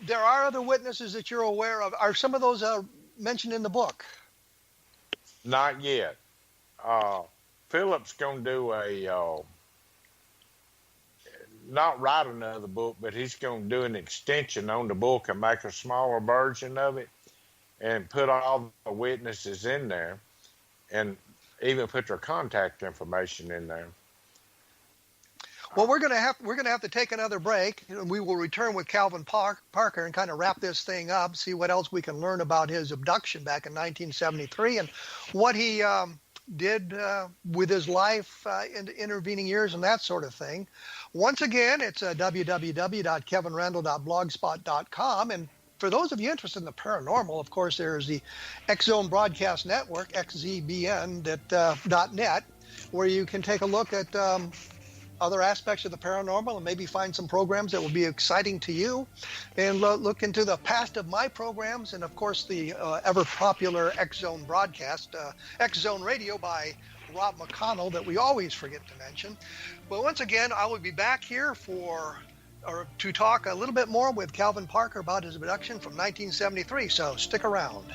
there are other witnesses that you're aware of. Are some of those mentioned in the book? Not yet. Philip's going to do not write another book, but he's going to do an extension on the book and make a smaller version of it and put all the witnesses in there and even put their contact information in there. Well, we're going to have to take another break, and we will return with Calvin Parker and kind of wrap this thing up, see what else we can learn about his abduction back in 1973 and what he did with his life in the intervening years and that sort of thing. Once again, it's www.kevinrandle.blogspot.com, and for those of you interested in the paranormal, of course, there is the X Zone Broadcast Network, xzbn.net, where you can take a look at other aspects of the paranormal and maybe find some programs that will be exciting to you, and look into the past of my programs and, of course, the ever popular X Zone broadcast, X Zone Radio by Rob McConnell, that we always forget to mention. But once again, I will be back here to talk a little bit more with Calvin Parker about his abduction from 1973, so stick around.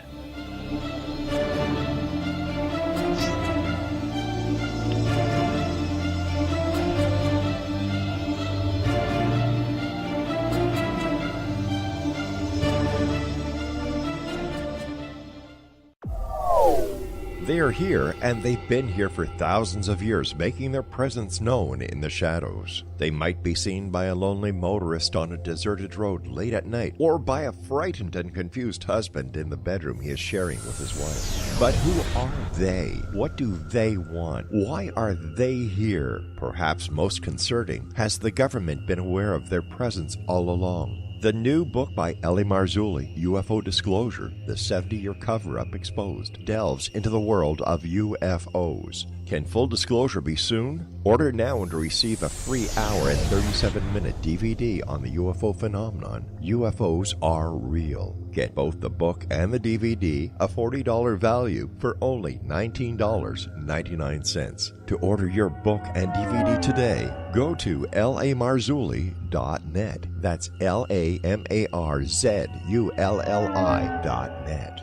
They are here, and they've been here for thousands of years, making their presence known in the shadows. They might be seen by a lonely motorist on a deserted road late at night, or by a frightened and confused husband in the bedroom he is sharing with his wife. But who are they? What do they want? Why are they here? Perhaps most concerning, has the government been aware of their presence all along? The new book by L.A. Marzulli, UFO Disclosure, the 70-year cover-up exposed, delves into the world of UFOs. Can full disclosure be soon? Order now and receive a free hour and 37-minute DVD on the UFO phenomenon. UFOs are real. Get both the book and the DVD, a $40 value, for only $19.99. To order your book and DVD today, go to lamarzulli.net. That's LAMARZULLI.net.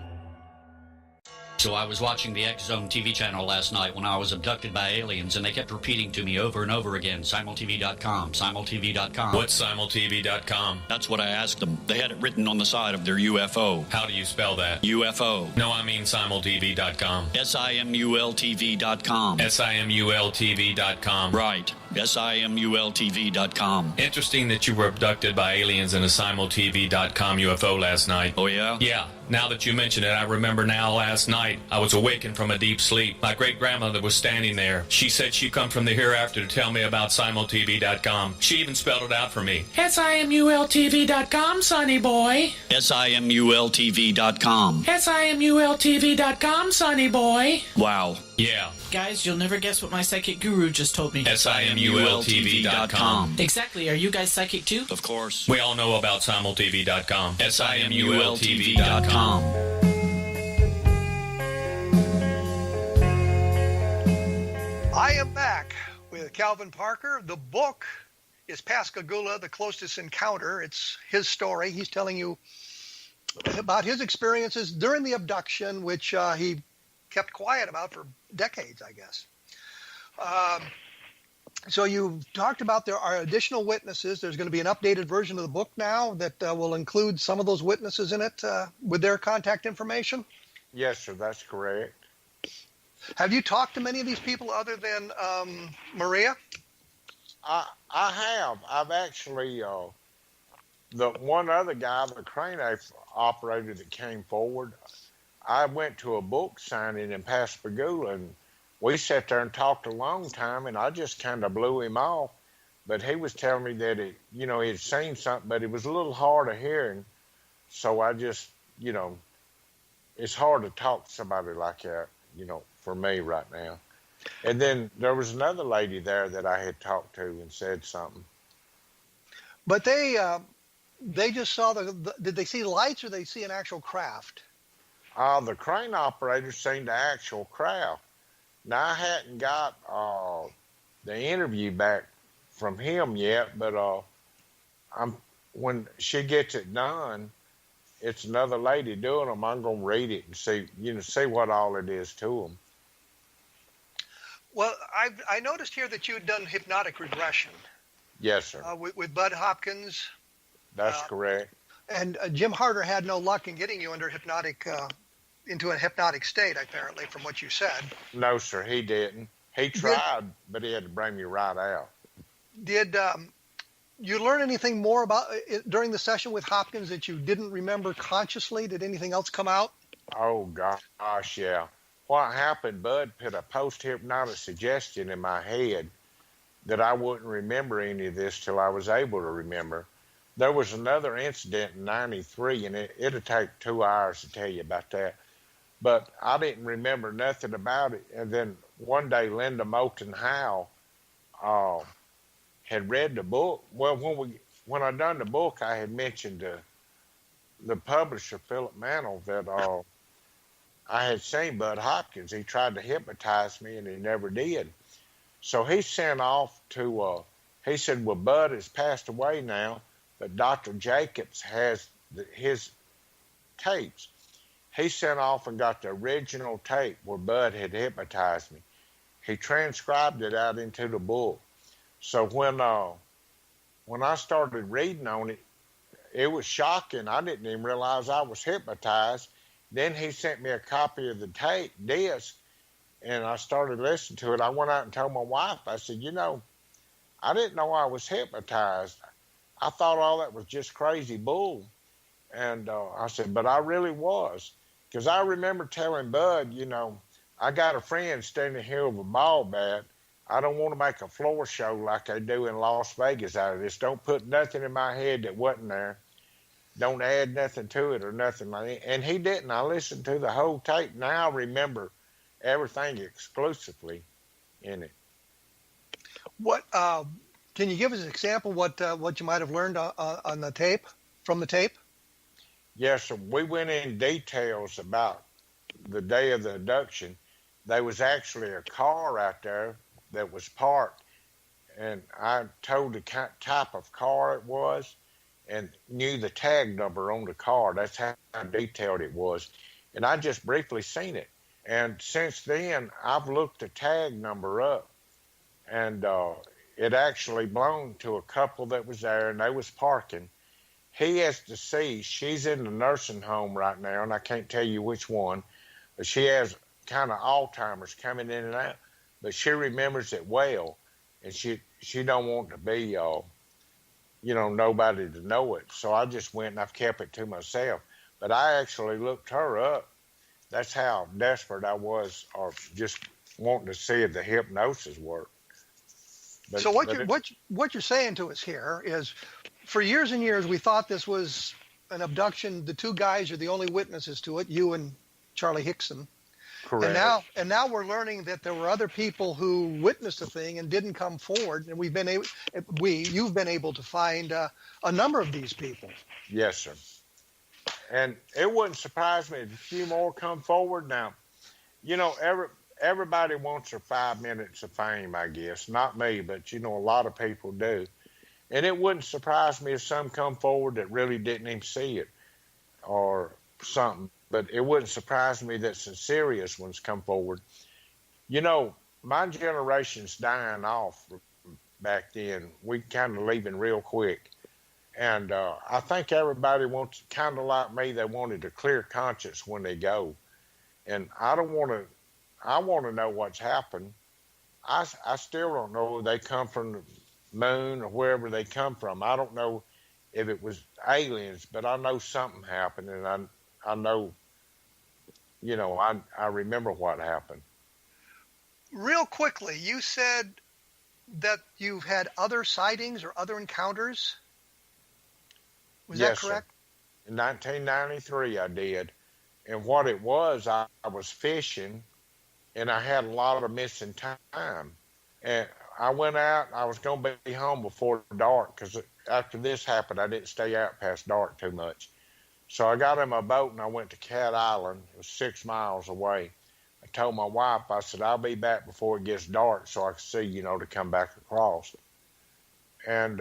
So I was watching the X Zone TV channel last night when I was abducted by aliens, and they kept repeating to me over and over again, simultv.com, simultv.com. What's simultv.com? That's what I asked them. They had it written on the side of their UFO. How do you spell that? UFO. No, I mean simultv.com. simultv.com. simultv.com. Right. simultv.com. Interesting that you were abducted by aliens in a simultv.com UFO last night. Oh, yeah? Yeah. Now that you mention it, I remember now last night I was awakened from a deep sleep. My great-grandmother was standing there. She said she'd come from the hereafter to tell me about simultv.com. She even spelled it out for me. simultv.com, sonny boy. simultv.com. simultv.com, sonny boy. Wow. Yeah. Guys, you'll never guess what my psychic guru just told me. simultv.com. Exactly. Are you guys psychic too? Of course. We all know about simultv.com. simultv.com. I am back with Calvin Parker. The book is Pascagoula, The Closest Encounter. It's his story. He's telling you about his experiences during the abduction, which he kept quiet about for decades, I guess. So you talked about there are additional witnesses. There's going to be an updated version of the book now that will include some of those witnesses in it with their contact information? Yes, sir, that's correct. Have you talked to many of these people other than Maria? I have. I've actually, the one other guy, the crane operator that came forward, I went to a book signing in Pascagoula, and we sat there and talked a long time, and I just kind of blew him off. But he was telling me that, he had seen something, but it was a little hard of hearing. So I just, it's hard to talk to somebody like that, for me right now. And then there was another lady there that I had talked to and said something. But they just saw did they see lights or did they see an actual craft? The crane operator seen the actual craft. Now, I hadn't got the interview back from him yet, but when she gets it done, it's another lady doing them. I'm going to read it and see what all it is to them. Well, I noticed here that you had done hypnotic regression. Yes, sir. With Budd Hopkins. That's correct. And Jim Harder had no luck in getting you under into a hypnotic state, apparently, from what you said. No, sir, he didn't. He tried, but he had to bring me right out. Did you learn anything more about during the session with Hopkins that you didn't remember consciously? Did anything else come out? Oh, gosh, yeah. What happened, Bud put a post-hypnotic suggestion in my head that I wouldn't remember any of this till I was able to remember. There was another incident in 93, and it'll take 2 hours to tell you about that. But I didn't remember nothing about it. And then one day, Linda Moulton Howe had read the book. Well, when I done the book, I had mentioned to the publisher, Philip Mantle, that I had seen Budd Hopkins. He tried to hypnotize me, and he never did. So he sent off to, he said, well, Budd has passed away now, but Dr. Jacobs has his tapes. He sent off and got the original tape where Budd had hypnotized me. He transcribed it out into the book. So when I started reading on it, it was shocking. I didn't even realize I was hypnotized. Then he sent me a copy of the tape disc, and I started listening to it. I went out and told my wife, I said, I didn't know I was hypnotized. I thought all that was just crazy bull. And I said, but I really was. Because I remember telling Budd, I got a friend standing here with a ball bat. I don't want to make a floor show like they do in Las Vegas out of this. Don't put nothing in my head that wasn't there. Don't add nothing to it or nothing like that. And he didn't. I listened to the whole tape. Now I remember everything exclusively in it. What can you give us an example what you might have learned on the tape, from the tape? Yes, sir. We went in details about the day of the abduction. There was actually a car out there that was parked, and I told the type of car it was and knew the tag number on the car. That's how detailed it was. And I just briefly seen it. And since then, I've looked the tag number up, and it actually belonged to a couple that was there, and they was parking. He has to see, she's in the nursing home right now, and I can't tell you which one, but she has kind of Alzheimer's coming in and out, but she remembers it well, and she don't want to be, nobody to know it. So I just went and I've kept it to myself. But I actually looked her up. That's how desperate I was, or just wanting to see if the hypnosis worked. But, so what you're saying to us here is, for years and years we thought this was an abduction. The two guys are the only witnesses to it, you and Charlie Hickson. correct. And now we're learning that there were other people who witnessed the thing and didn't come forward, and you've been able to find a number of these people. Yes, sir. And it wouldn't surprise me if a few more come forward. Now, you know, everybody wants their 5 minutes of fame, I guess. Not me, but, you know, a lot of people do. And it wouldn't surprise me if some come forward that really didn't even see it or something. But it wouldn't surprise me that some serious ones come forward. You know, my generation's dying off back then. We kind of leaving real quick. And I think everybody wants, kind of like me, they wanted a clear conscience when they go. And I want to know what's happened. I still don't know if they come from the moon or wherever they come from. I don't know if it was aliens, but I know something happened, and I know, you know, I remember what happened. Real quickly, you said that you've had other sightings or other encounters. Was Yes, that correct? Sir. In 1993, I did. And what it was, I was fishing, and I had a lot of missing time. And I went out, I was going to be home before dark, because after this happened, I didn't stay out past dark too much. So I got in my boat, and I went to Cat Island. It was 6 miles away. I told my wife, I said, I'll be back before it gets dark so I can see, you know, to come back across. And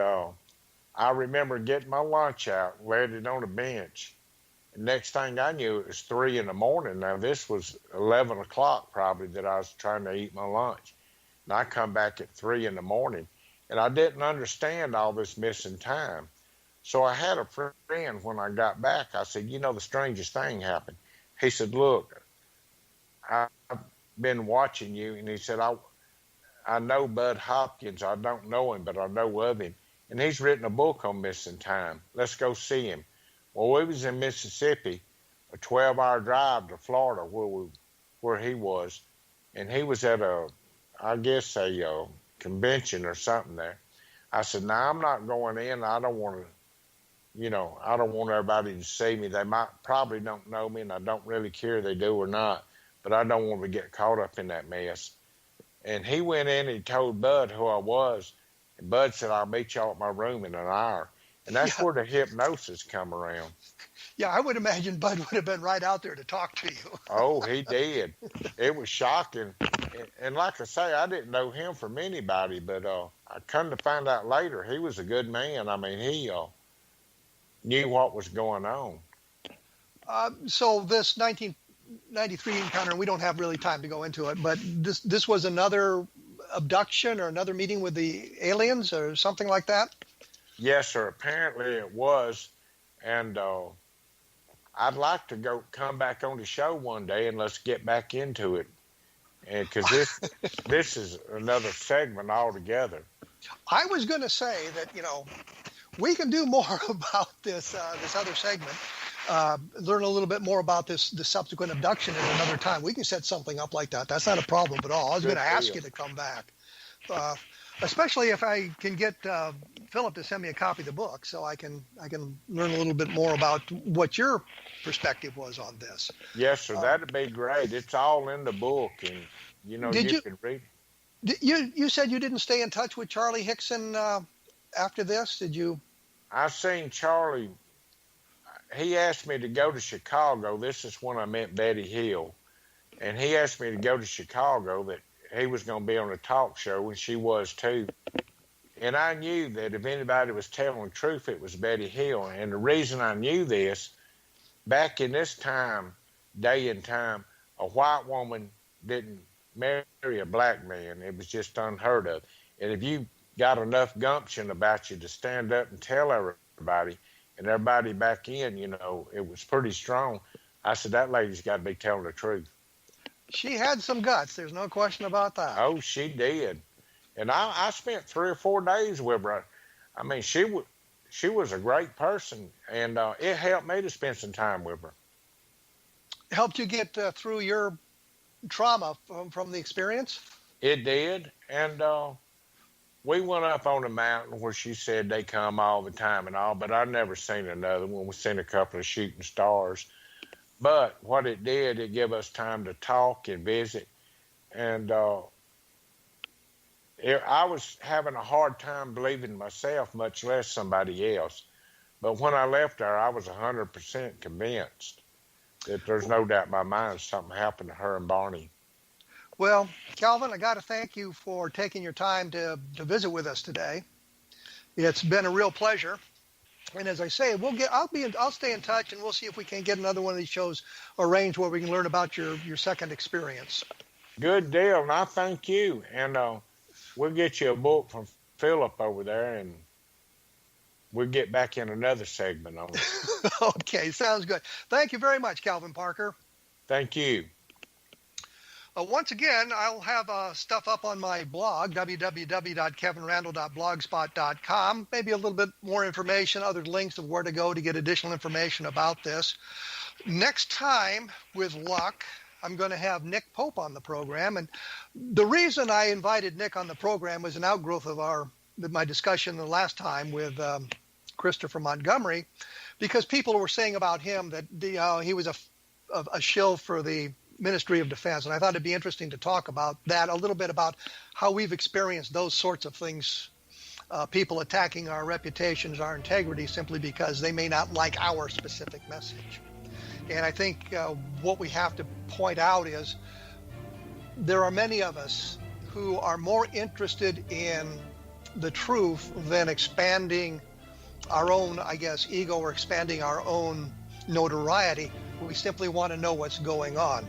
I remember getting my lunch out, laid it on a bench. And next thing I knew, it was 3 in the morning. Now, this was 11 o'clock probably that I was trying to eat my lunch. And I come back at 3 in the morning, and I didn't understand all this missing time. So I had a friend when I got back. I said, you know, the strangest thing happened. He said, look, I've been watching you. And he said, I know Budd Hopkins. I don't know him, but I know of him. And he's written a book on missing time. Let's go see him. Well, we was in Mississippi, a 12-hour drive to Florida where he was. And he was at a convention or something there. I said, now I'm not going in. I don't want to, you know, I don't want everybody to see me. They probably don't know me, and I don't really care if they do or not. But I don't want to get caught up in that mess. And he went in and he told Bud who I was. And Bud said, I'll meet y'all at my room in an hour. And that's where the hypnosis come around. Yeah, I would imagine Bud would have been right out there to talk to you. Oh, he did. It was shocking. And like I say, I didn't know him from anybody, but I come to find out later he was a good man. I mean, he knew what was going on. So this 1993 encounter, we don't have really time to go into it, but this was another abduction or another meeting with the aliens or something like that? Yes, sir. Apparently it was. And I'd like to come back on the show one day and let's get back into it. And because this is another segment altogether. I was going to say that, you know, we can do more about this other segment. Learn a little bit more about the subsequent abduction at another time. We can set something up like that. That's not a problem at all. I was going to ask you to come back, especially if I can get Philip to send me a copy of the book, so I can learn a little bit more about what your perspective was on this. Yes, sir. That'd be great. It's all in the book, and you know you can read it. You said you didn't stay in touch with Charlie Hickson after this, did you? I seen Charlie. He asked me to go to Chicago. This is when I met Betty Hill. And he asked me to go to Chicago, that he was going to be on a talk show, and she was too. And I knew that if anybody was telling the truth, it was Betty Hill. And the reason I knew this, back in this time, day and time, a white woman didn't marry a black man. It was just unheard of. And if you got enough gumption about you to stand up and tell everybody, and everybody back in, you know, it was pretty strong. I said, that lady's got to be telling the truth. She had some guts. There's no question about that. Oh, she did. And I spent 3 or 4 days with her. I mean, she she was a great person, and it helped me to spend some time with her. Helped you get through your trauma from the experience? It did, and we went up on the mountain where she said they come all the time and all, but I've never seen another one. We seen a couple of shooting stars. But what it did, it gave us time to talk and visit. And I was having a hard time believing myself, much less somebody else. But when I left her, I was 100% convinced that there's no doubt in my mind something happened to her and Barney. Well, Calvin, I got to thank you for taking your time to visit with us today. It's been a real pleasure. And as I say, I'll stay in touch, and we'll see if we can get another one of these shows arranged where we can learn about your second experience. Good deal, and I thank you. And we'll get you a book from Philip over there, and we'll get back in another segment on it. Okay, sounds good. Thank you very much, Calvin Parker. Thank you. Once again, I'll have stuff up on my blog, www.kevinrandle.blogspot.com. Maybe a little bit more information, other links of where to go to get additional information about this. Next time, with luck, I'm going to have Nick Pope on the program. And the reason I invited Nick on the program was an outgrowth of my discussion the last time with Christopher Montgomery, because people were saying about him that he was a shill for the Ministry of Defense, and I thought it'd be interesting to talk about that a little bit, about how we've experienced those sorts of things, people attacking our reputations, our integrity, simply because they may not like our specific message. And I think what we have to point out is there are many of us who are more interested in the truth than expanding our own, ego, or expanding our own notoriety. We simply want to know what's going on.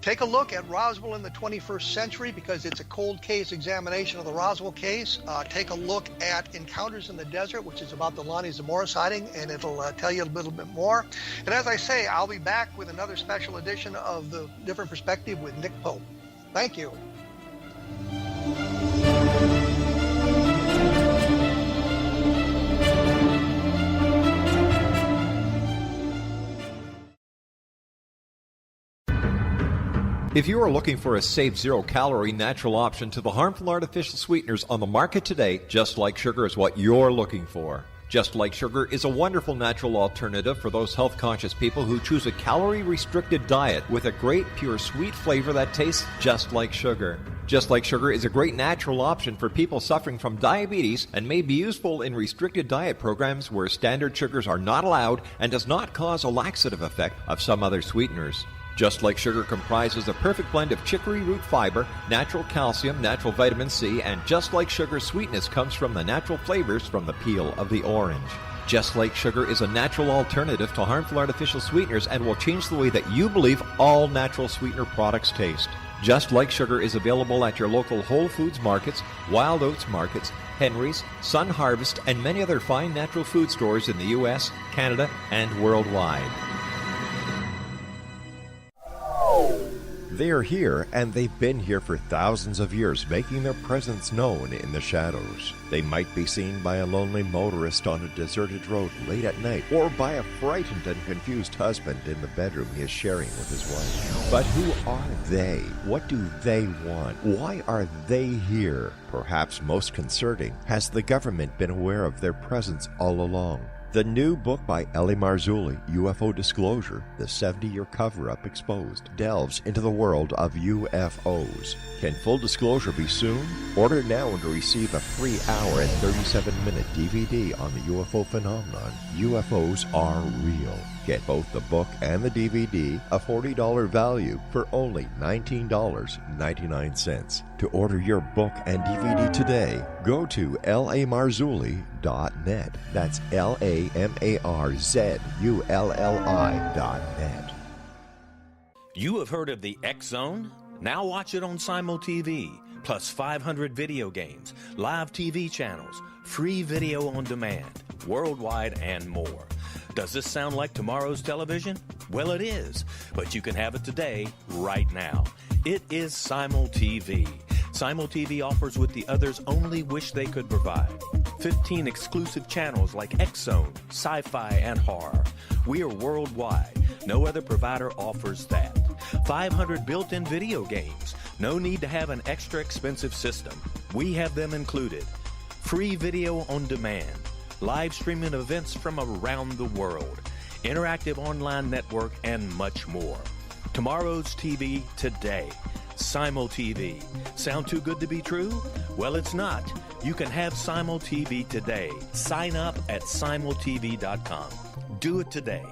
Take a look at Roswell in the 21st century, because it's a cold case examination of the Roswell case. Take a look at Encounters in the Desert, which is about the Lonnie Zamora sighting, and it'll tell you a little bit more. And as I say, I'll be back with another special edition of The Different Perspective with Nick Pope. Thank you. If you are looking for a safe, zero-calorie natural option to the harmful artificial sweeteners on the market today, Just Like Sugar is what you're looking for. Just Like Sugar is a wonderful natural alternative for those health-conscious people who choose a calorie-restricted diet with a great, pure, sweet flavor that tastes just like sugar. Just Like Sugar is a great natural option for people suffering from diabetes and may be useful in restricted diet programs where standard sugars are not allowed and does not cause a laxative effect of some other sweeteners. Just Like Sugar comprises a perfect blend of chicory root fiber, natural calcium, natural vitamin C, and Just Like Sugar's sweetness comes from the natural flavors from the peel of the orange. Just Like Sugar is a natural alternative to harmful artificial sweeteners and will change the way that you believe all natural sweetener products taste. Just Like Sugar is available at your local Whole Foods markets, Wild Oats markets, Henry's, Sun Harvest, and many other fine natural food stores in the U.S., Canada, and worldwide. They are here, and they've been here for thousands of years, making their presence known in the shadows. They might be seen by a lonely motorist on a deserted road late at night, or by a frightened and confused husband in the bedroom he is sharing with his wife. But who are they? What do they want? Why are they here? Perhaps most concerning, has the government been aware of their presence all along? The new book by Ellie Marzulli, UFO Disclosure, the 70-year cover-up exposed, delves into the world of UFOs. Can full disclosure be soon? Order now and receive a free hour and 37-minute DVD on the UFO phenomenon. UFOs are real. Get both the book and the DVD, a $40 value, for only $19.99. To order your book and DVD today, go to lamarzulli.net. That's LAMARZULLI.net. You have heard of the X Zone? Now watch it on Simul TV, plus 500 video games, live TV channels, free video on demand, worldwide, and more. Does this sound like tomorrow's television? Well, it is, but you can have it today, right now. It is Simul TV. SimulTV offers what the others only wish they could provide. 15 exclusive channels like X-Zone, Sci-Fi, and Horror. We are worldwide. No other provider offers that. 500 built-in video games. No need to have an extra expensive system. We have them included. Free video on demand. Live streaming events from around the world. Interactive online network, and much more. Tomorrow's TV today. SimulTV. Sound too good to be true? Well, it's not. You can have SimulTV today. Sign up at simultv.com. Do it today.